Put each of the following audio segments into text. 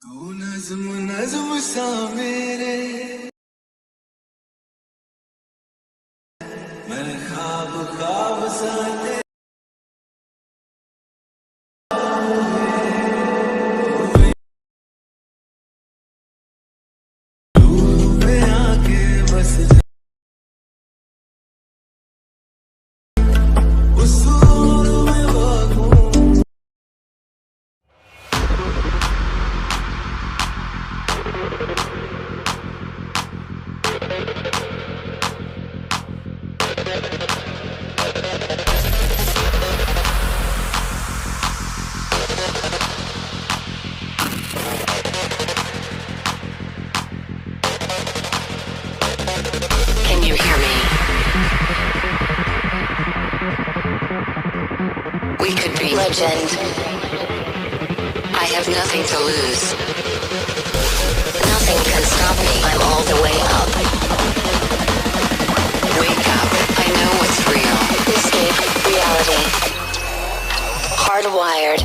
तू नज़्म नज़्म सा मेरे मैं ख्वाब ख्वाब सा तेरे पे आके बस उस सुरूर में वाक़ू Can you hear me? We could be legend. I have nothing to lose. Nothing can stop me. I'm all the way up. Wake up. I know what's real. Escape reality. Hardwired.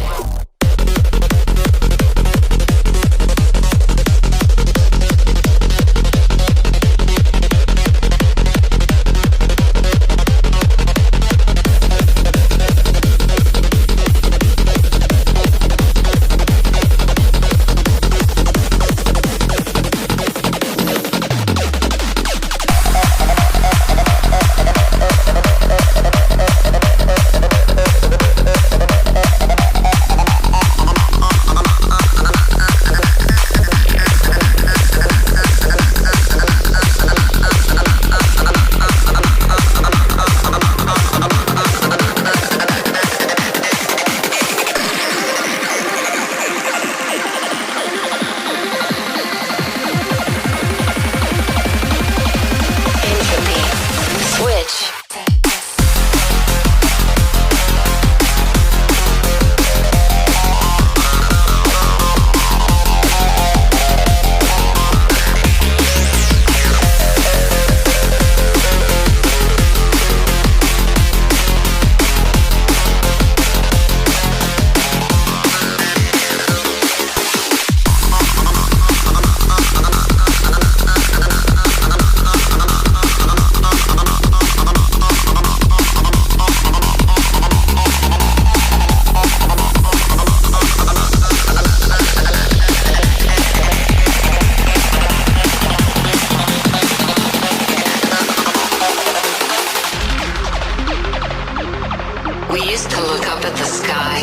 We used to look up at the sky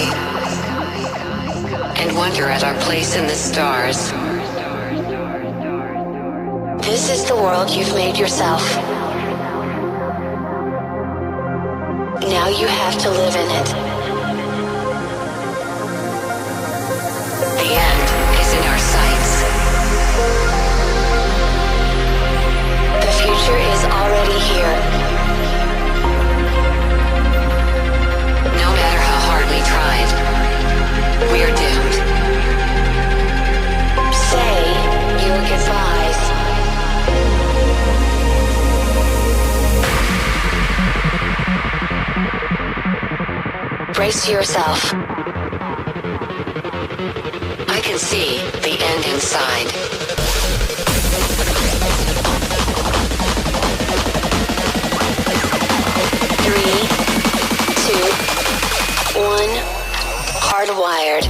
and wonder at our place in the stars. This is the world you've made yourself. Now you have to live in it. The end is in our sights. The future is already here. No matter how hard we tried, we are doomed. Say your goodbyes. Brace yourself. I can see the end inside. Three, two, one. Hardwired.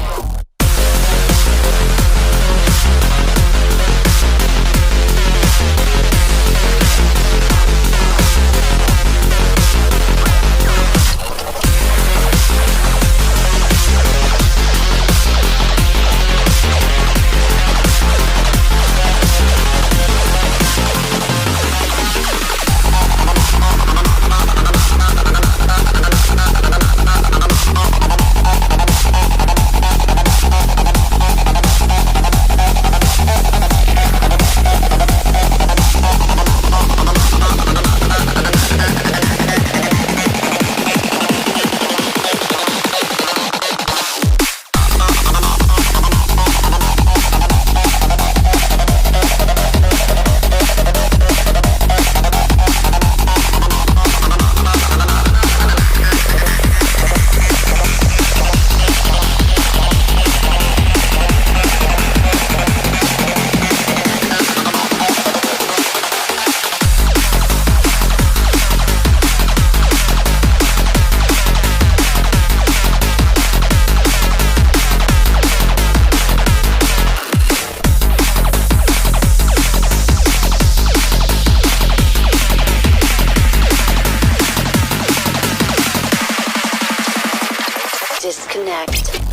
Disconnect.